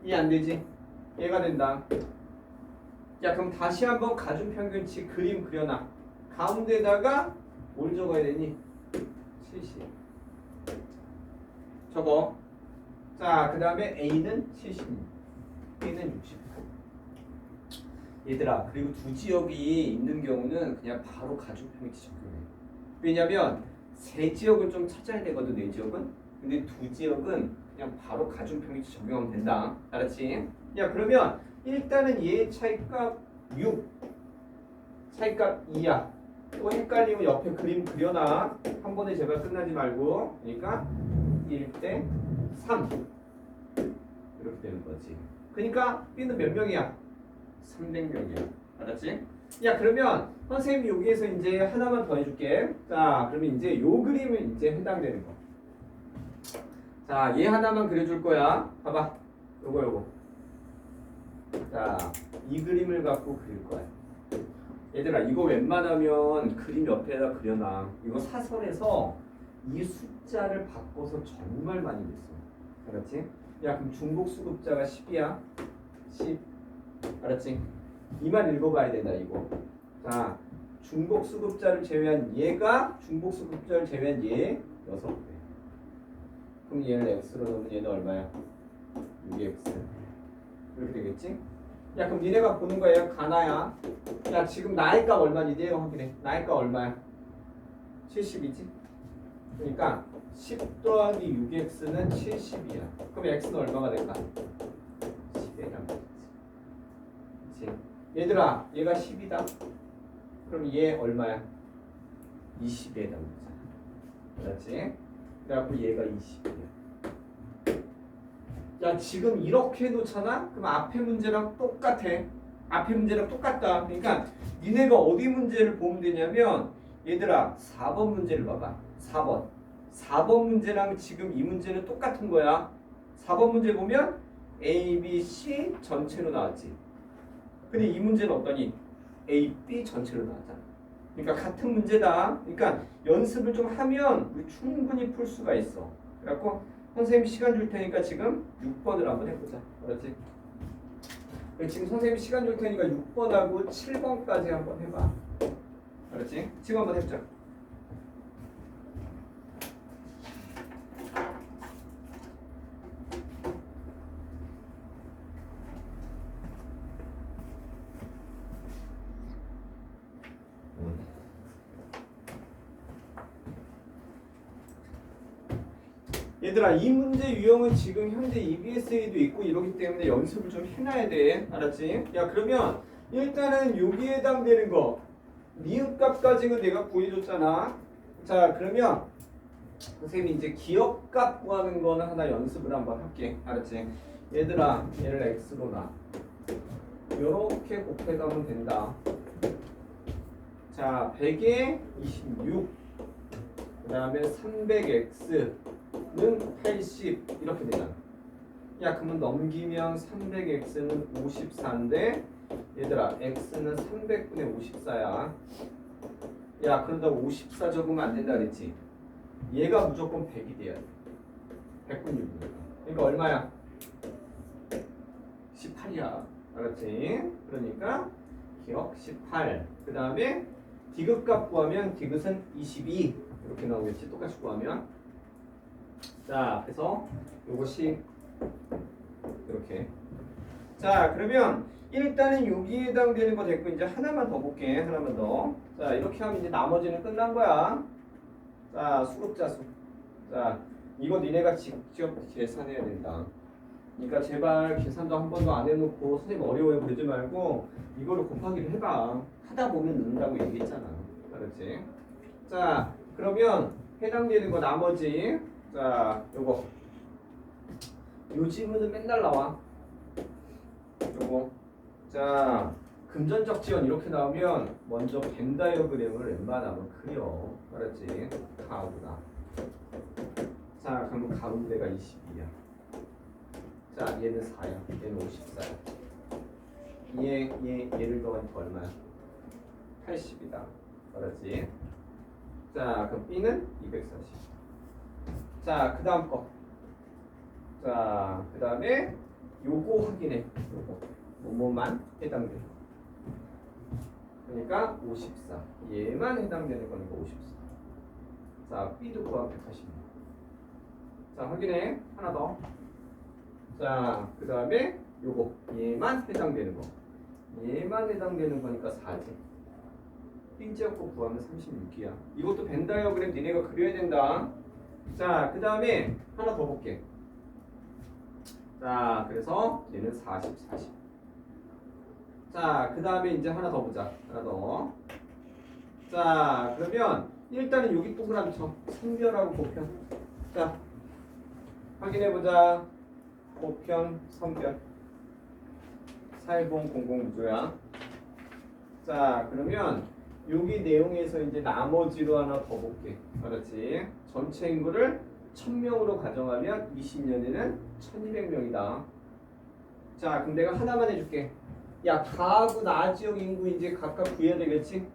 S1: 이해 안 되지? 얘가 된다. 야, 그럼 다시 한번 가중평균치 그림 그려놔. 가운데다가 뭘 적어야 되니? 70. 적어. 자, 그 다음에 A는 70. B는 60. 얘들아, 그리고 두 지역이 있는 경우는 그냥 바로 가중평균치 적용해. 왜냐면 세 지역을 좀 찾아야 되거든, 네 지역은. 근데 두 지역은 그냥 바로 가중평균치 적용하면 된다. 알았지? 야, 그러면 일단은 얘 차이값 6, 차이값 2야. 또 헷갈리면 옆에 그림 그려놔. 한 번에 제발 끝나지 말고. 그러니까 1대 3 이렇게 되는 거지. 그러니까 B는 몇 명이야? 300명이야. 알았지? 야, 그러면 선생님이 여기에서 이제 하나만 더 해줄게. 자, 그러면 이제 요 그림은 이제 해당되는 거. 자, 얘 하나만 그려줄 거야. 봐봐. 요거. 자, 이 그림을 갖고 그릴 거야. 얘들아, 이거 웬만하면 그림 옆에다 그려놔. 이거 사설에서 이 숫자를 바꿔서 정말 많이 냈어. 알았지? 야, 그럼 중복수급자가 10이야. 10. 알았지? 이 말 읽어봐야 된다, 이거. 자, 중복수급자를 제외한 얘가 중복수급자를 제외한 얘 6배. 그럼 얘를 x로 넣으면 얘는 얼마야? 6x. 이렇게 되겠지? 야, 그럼 니네가 보는 거야. 가나야. 야, 지금 나의 값 얼마니? 니네가 확인해. 나의 값 얼마야? 70이지? 그러니까 10 더하기 6x는 70이야. 그럼 x는 얼마가 될까? 10이란 말이지. 그치? 얘들아, 얘가 10이다. 그럼 얘 얼마야? 20에 담잖아. 알았지? 그래갖고 얘가 20이야. 야, 지금 이렇게 놓잖아? 그럼 앞에 문제랑 똑같아. 앞에 문제랑 똑같다. 그러니까 니네가 어디 문제를 보면 되냐면 얘들아, 4번 문제를 봐봐. 4번. 4번 문제랑 지금 이 문제는 똑같은 거야. 4번 문제 보면 A, B, C 전체로 나왔지. 근데 이 문제는 어떠니? A, B 전체로 나왔잖아. 그러니까 같은 문제다. 그러니까 연습을 좀 하면 우리 충분히 풀 수가 있어. 그래갖고 선생님 시간 줄 테니까 지금 6번을 한번 해보자. 알았지? 지금 선생님이 시간 줄 테니까 6번하고 7번까지 한번 해봐. 알았지? 지금 한번 해보자. 얘들아, 이 문제 유형은 지금 현재 EBS에도 있고 이러기 때문에 연습을 좀 해놔야 돼. 알았지? 야, 그러면 일단은 여기에 해당되는 거 미흡값까지는 내가 구해줬잖아. 자, 그러면 선생님이 이제 기억값 구하는 거는 하나 연습을 한번 할게. 알았지? 얘들아, 얘를 x로 놔. 요렇게 곱해가면 된다. 자, 100에 26, 그 다음에 300x는 80 이렇게 되잖아. 야, 그러면 넘기면 300x는 54인데 얘들아, x는 300분의 54야. 야, 그런다고 54 적으면 안 된다 그랬지? 얘가 무조건 100이 돼야 돼. 100분 6분. 그러니까 얼마야? 18이야. 알았지? 그러니까 기억 18. 그 다음에 디귿값 구하면 디귿은 22 이렇게 나오겠지. 똑같이 구하면. 자, 그래서 요것이 이렇게. 자, 그러면 일단은 여기에 해당되는 거 됐고 이제 하나만 더 볼게. 하나만 더. 자, 이렇게 하면 이제 나머지는 끝난 거야. 자, 수급자수. 자, 이거 니네가 직접 계산해야 된다. 그러니까 제발 계산도 한 번도 안 해놓고 선생님 어려워요 그러지 말고 이거를 곱하기를 해봐. 하다 보면 는다고 얘기했잖아. 그렇지? 자, 그러면 해당되는 거 나머지. 자, 요거. 요 질문은 맨날 나와. 요거. 자, 금전적 지원 이렇게 나오면 먼저 벤 다이어그램을 웬만하면 그려. 알았지? 가구나. 자, 그러면 가운데가 22야. 자, 얘는 4야. 얘는 54야. 얘를 더하니까 얼마야? 80이다. 알았지? 자, 그럼 B는 240. 자, 그 다음 거. 자, 그 다음에 요거 확인해. 요거. 뭐만 해당돼. 그러니까 54. 얘만 해당되는 거니까 54. 자, B도 구하면 180. 자, 확인해. 하나 더. 자, 그 다음에 요거. 얘만 해당되는 거. 얘만 해당되는 거니까 4지. 빈지역고 구하면 36이야. 이것도 벤 다이어그램 니네가 그려야 된다. 자, 그 다음에 하나 더 볼게. 자, 그래서 얘는 40, 40. 자, 그 다음에 이제 하나 더 보자. 하나 더. 자, 그러면 일단은 여기 동그라미 쳐. 선별하고 곱편. 자, 확인해보자. 곱편, 선별. 사일봉 공공무조야. 자, 그러면 여기 내용에서 이제 나머지로 하나 더 볼게. 알았지? 전체 인구를 1000명으로 가정하면 20년에는 1200명이다. 자, 그럼 내가 하나만 해줄게. 야, 가하고 나 지역 인구 이제 각각 구해야 되겠지?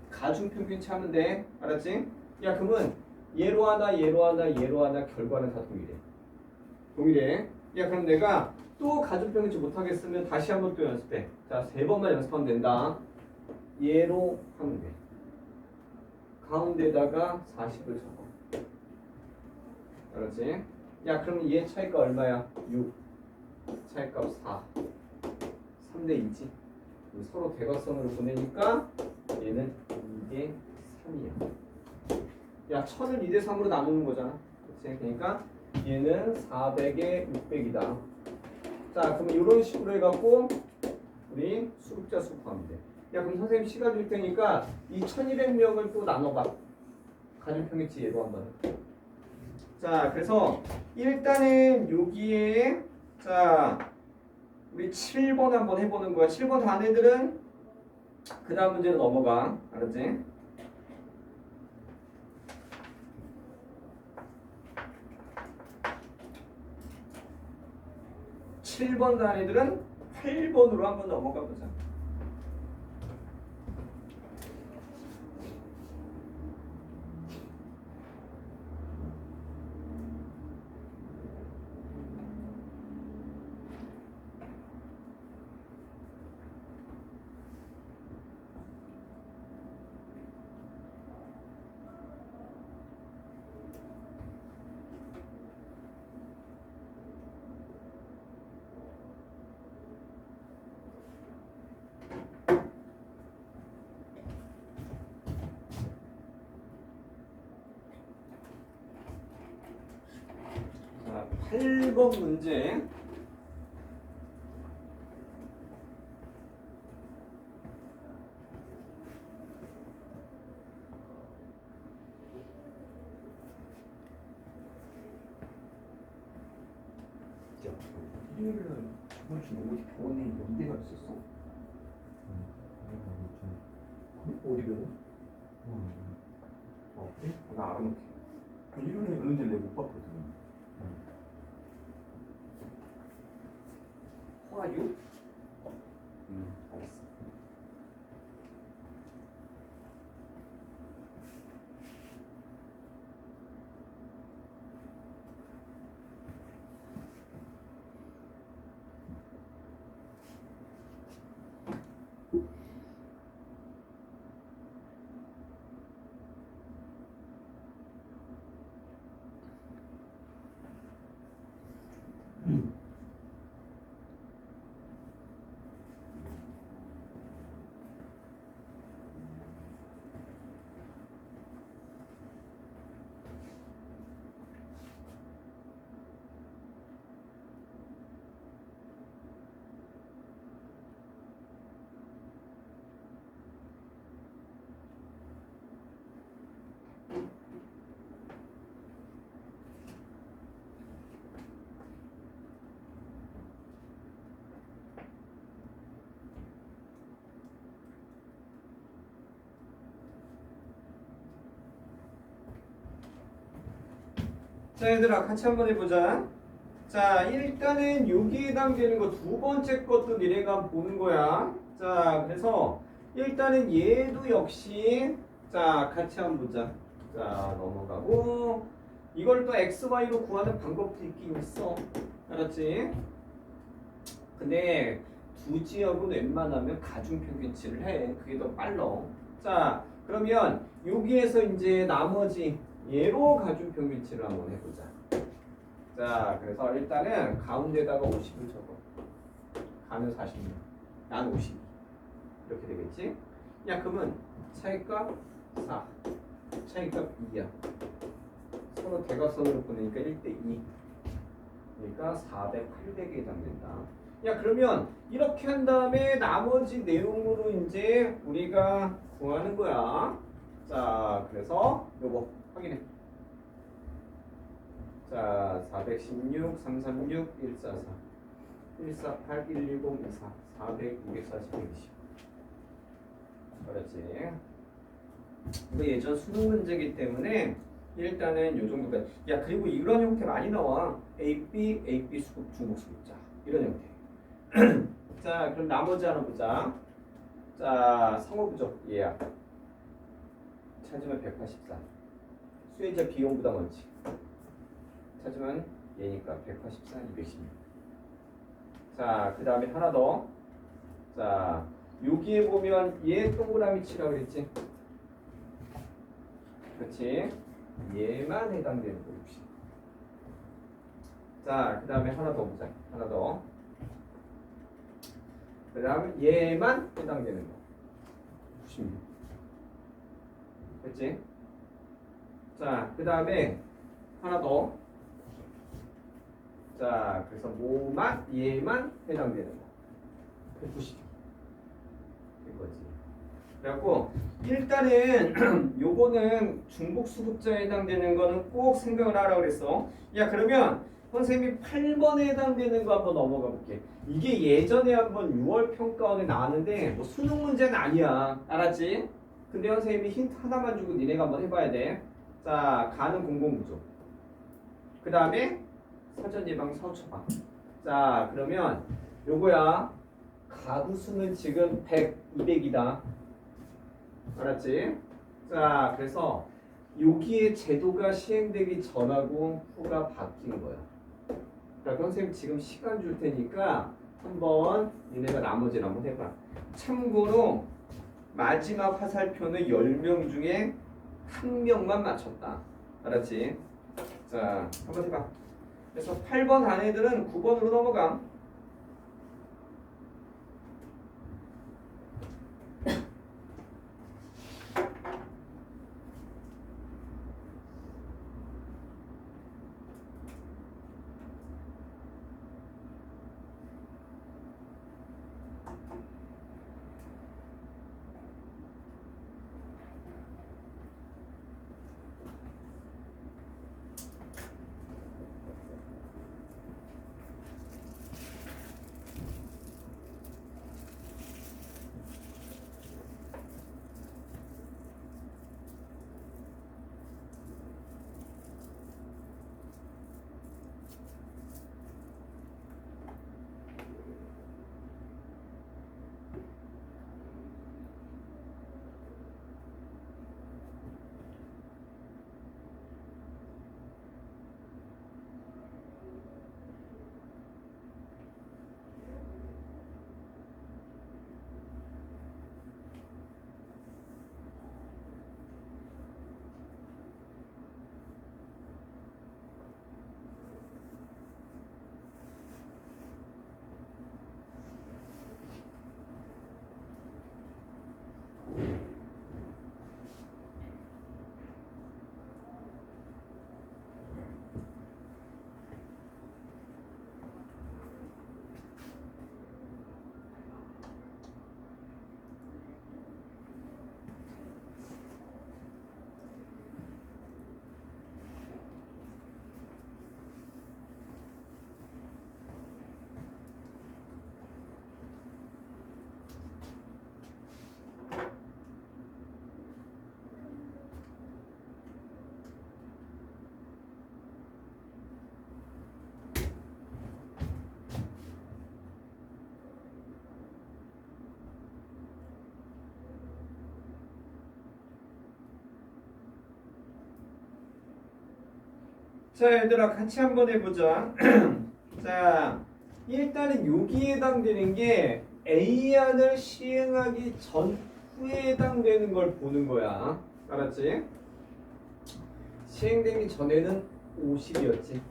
S1: 가중평균 차면 돼. 알았지? 야, 그러면 얘로 하나, 얘로 하나, 얘로 하나 결과는 다 동일해. 동일해. 야, 그럼 내가 또 가중평균치 못하겠으면 다시 한번 또 연습해. 자, 3번만 연습하면 된다. 얘로 하면 돼. 가운데다가 40을 적어. 알았지? 야, 그럼 얘 차이가 얼마야? 6. 차이값 4. 3대 2지. 서로 대각선으로 보내니까 얘는 2대 3이야. 야, 1000을 2대 3으로 나누는 거잖아. 그렇지? 그러니까 얘는 400에 600이다. 자, 그러면 이런 식으로 해갖고 우리 수급자 수 구하면 돼. 야, 그럼 선생님 시간 줄 테니까 이 1200명을 또 나눠봐. 가중평균치 얘로 한번. 자, 그래서 일단은 여기에 자, 우리 7번 한번 해보는 거야. 7번 단 애들은 그 다음 문제로 넘어가. 알았지? 칠 번 단 애들은 8번으로 한번 넘어가 보자. 8번 문제.
S2: 일요일날 저번 주 어디 병원에 연대가 있었어? 어디 병원? 그래? 나 알아놓게. 일요일에 연대를 내가 못 봤거든.
S1: 화유? 알겠어. 자, 얘들아 같이 한번 해보자. 자, 일단은 여기에 해당되는 거 두 번째 것도 니네가 보는 거야. 자, 그래서 일단은 얘도 역시 자, 같이 한번 보자. 자, 넘어가고 이걸 또 x, y로 구하는 방법도 있긴 있어. 알았지? 근데 두 지역은 웬만하면 가중평균치를 해. 그게 더 빨라. 자, 그러면 여기에서 이제 나머지 얘로 가중평균치를 한번 해보자. 자, 그래서 일단은 가운데다가 50을 적어. 가는 46, 난 52. 이렇게 되겠지? 야, 그러면 차이값 4, 차이값 2야. 서로 대각선으로 보내니까 1대2. 그러니까 400, 800에 해당된다. 야, 그러면 이렇게 한 다음에 나머지 내용으로 이제 우리가 구하는 거야. 자, 그래서 요거 확인해. 자, 416, 336, 144, 148, 110, 24, 400, 240, 120. 그렇지. 이거 예전 수능 문제이기 때문에 일단은 요 정도까지. 야, 그리고 이런 형태 많이 나와. AB, AB 수급, 중복 수급자. 이런 형태. 자, 그럼 나머지 하나 보자. 자, 상호부족 예약. 찾으면 184. 수혜자 비용 부담 원칙. 찾으면 얘니까 184, 216. 자, 그 다음에 하나 더. 자, 여기에 보면 얘 동그라미 치라고 그랬지? 그렇지? 얘만 해당되는 거 혹시. 자, 그 다음에 하나 더 보자. 하나 더. 그 다음에 얘만 해당되는 거 96. 그렇지? 자, 그 다음에 하나 더. 자, 그래서 뭐만 얘만 해당되는 거 190. 이거지. 그래갖고 일단은 요거는 중복 수급자에 해당되는 거는 꼭 생각을 하라고 그랬어. 야, 그러면 선생님이 8번에 해당되는 거 한번 넘어가 볼게. 이게 예전에 한번 6월 평가원에 나왔는데 뭐 수능 문제는 아니야. 알았지? 근데 선생님이 힌트 하나만 주고 니네가 한번 해봐야 돼. 자, 가는 공공구조. 그 다음에 사전 예방 사후 처방. 자, 그러면 요거야. 가구 수는 지금 100, 200이다. 알았지? 자, 그래서 여기에 제도가 시행되기 전하고 후가 바뀐 거야. 그러니까 선생님 지금 시간 줄 테니까 한번 니네가 나머지를 한번 해봐. 참고로 마지막 화살표는 10명 중에 1명만 맞췄다. 알았지? 자, 한번 해봐. 그래서 8번 안 애들은 9번으로 넘어가. 자, 얘들아 같이 한번 해보자. 자, 일단은 여기에 해당되는 게 A안을 시행하기 전후에 해당되는 걸 보는 거야. 알았지? 시행되기 전에는 50이었지.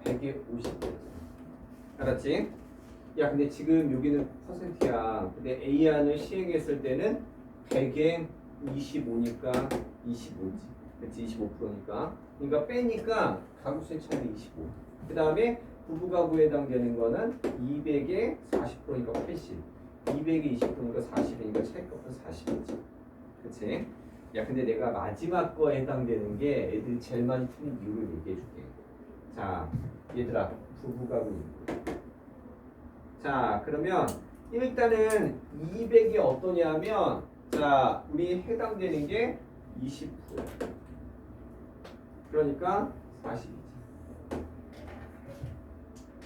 S1: 100에 50이었지. 알았지? 야, 근데 지금 여기는 퍼센트야. 근데 A안을 시행했을 때는 100에 25니까 25지. 그치? 25%니까. 그러니까 빼니까 가구수의 차이는 25. 그 다음에 부부가구에 해당되는 거는 200에 40%니까 80. 200에 20%니까 40이니까 차이값은 40이지. 그치? 야, 근데 내가 마지막 거에 해당되는 게 애들이 제일 많이 틀린 이유를 얘기해 줄게. 자, 얘들아, 부부가구 인구. 자, 그러면 일단은 200이 어떠냐면, 자, 우리 해당되는 게 20%야. 그러니까 40이지.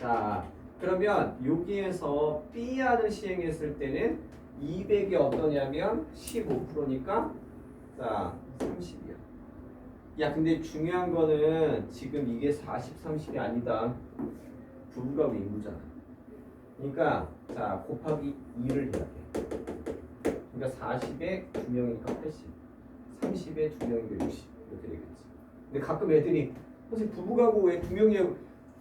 S1: 자, 그러면 여기에서 B안을 시행했을 때는 200이 어떠냐면 15%니까 자, 30이야. 야, 근데 중요한 거는 지금 이게 40, 30이 아니다. 부부가구 인구잖아. 그러니까 자, 곱하기 2를 해야 돼. 그러니까 40에 2명이니까 80, 30에 2명이니까 60 이렇게 되겠지. 근데 가끔 애들이 선생님 부부가구 왜 2명이야?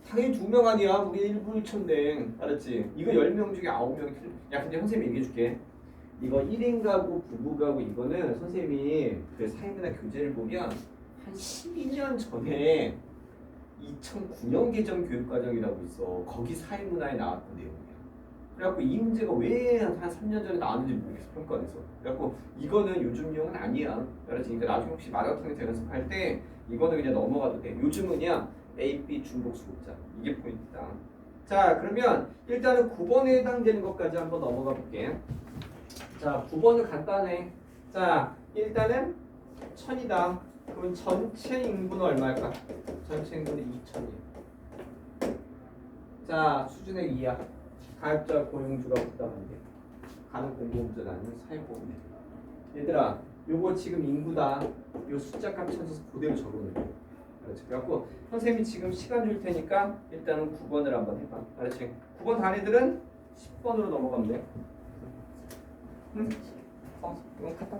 S1: 당연히 2명 아니야. 그게 1부 1초인데. 알았지? 이거 10명 중에 9명이 틀려. 야, 근데 선생님 얘기해 줄게. 이거 1인 가구, 부부 가구 이거는 선생님이 그 사회문화 교재를 보면 한 12년 전에 2009년 개정 교육과정이라고 있어. 거기 사회문화에 나왔던 내용이야. 그래갖고 이 문제가 왜 한 3년 전에 나왔는지 모르겠어, 평가에서. 그래갖고 이거는 요즘 유형은 아니야. 알았지? 그러니까 나중에 혹시 마라톤에 연습할 때 이거는 그냥 넘어가도 돼. 요즘은 그냥 A, B 중복 수급자. 이게 포인트다. 자, 그러면 일단은 9번에 해당되는 것까지 한번 넘어가 볼게. 자, 9번은 간단해. 자, 일단은 1000이다. 그러면 전체 인구는 얼마일까? 전체 인구는 2000이야. 자, 수준액 2야. 가입자 고용주가 부담한대. 가는 공공부자가 아니면 사회보험료. 얘들아, 요거 지금 인구다. 요 숫자 값 찾아서 그대로 적어놓을 거야. 알았지? 그래갖고 선생님이 지금 시간 줄 테니까 일단은 9번을 한번 해봐. 알았지? 9번 단 애들은 10번으로 넘어가면 돼. 응? 이건 카타.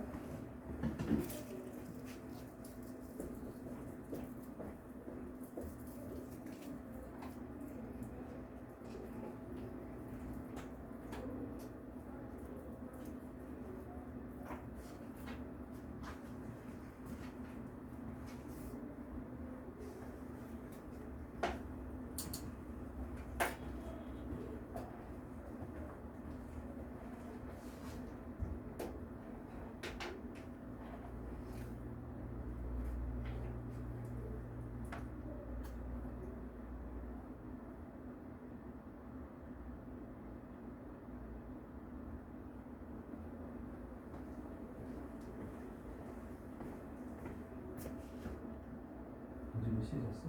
S2: 언제 시작했어?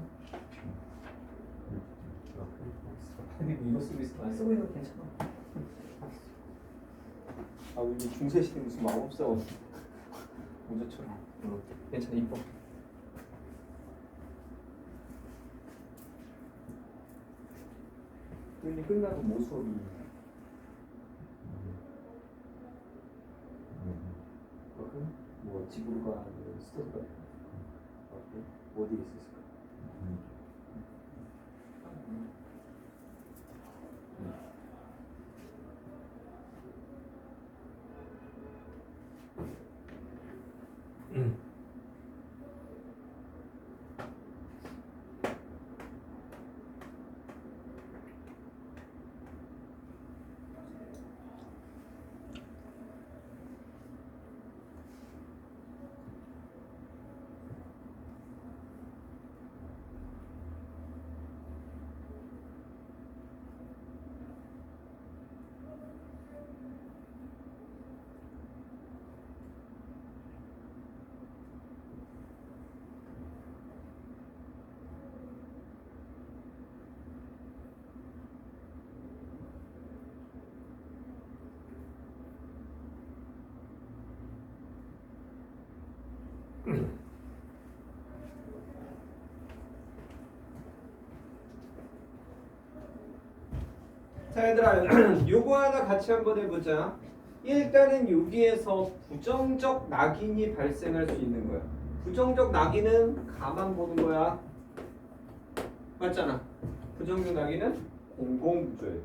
S1: 근데 이거 쓰고 있어. 안 쓰고 있는 거 괜찮아. 아, 우리 중세 시대 무슨 마법사원 모자처럼. 괜찮아, 이뻐. 우리 끝나고 뭐 수업이? 뭐 집으로 가, 스터디 가. 어디에 있었을까? 자 얘들아 요거 하나 같이 한번 해보자. 일단은 여기에서 부정적 낙인이 발생할 수 있는 거야. 부정적 낙인은 가만 보는 거야. 맞잖아. 부정적 낙인은 공공부조였지.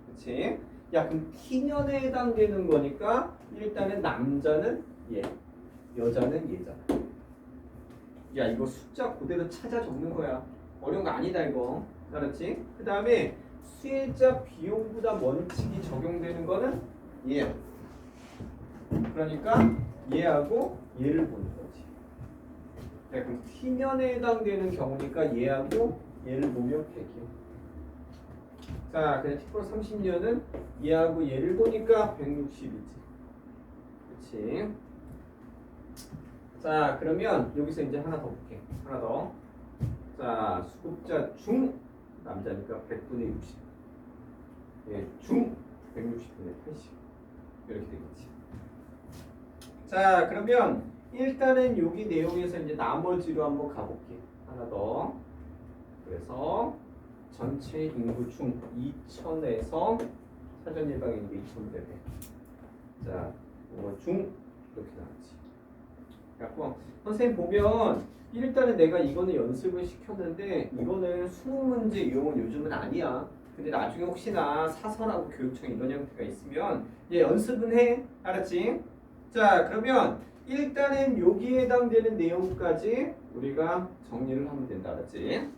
S1: 그치? 야 그럼 T년에 해당되는 거니까 일단은 남자는 얘, 여자는 얘잖아. 야 이거 숫자 그대로 찾아 적는 거야. 어려운 거 아니다 이거. 알았지? 그 다음에 수혜자 비용부담 원칙이 적용되는 거는 얘. 그러니까 얘하고 얘를 보는 거지. 야 그럼 T년에 해당되는 경우니까 얘하고 얘를 보면 100이야. 자, 그냥 T 플러스 30년은 얘하고 얘를 보니까 160이지. 그치? 자, 그러면 여기서 이제 하나 더 볼게. 하나 더. 자, 수급자 중 남자니까 100분의 60. 예, 중 160분의 80. 이렇게 되겠지. 자, 그러면 일단은 여기 내용에서 이제 나머지로 한번 가볼게. 하나 더. 그래서 전체 인구 중 2,000에서 사전 예방 인구 2,000대대. 자, 중 이렇게 나왔지. 그래갖고 선생님 보면 일단은 내가 이거는 연습을 시켰는데 이거는 수능 문제 이용은 요즘은 아니야. 근데 나중에 혹시나 사설하고 교육청 이런 형태가 있으면 얘 연습은 해. 알았지? 자, 그러면 일단은 여기에 해당되는 내용까지 우리가 정리를 하면 된다. 알았지?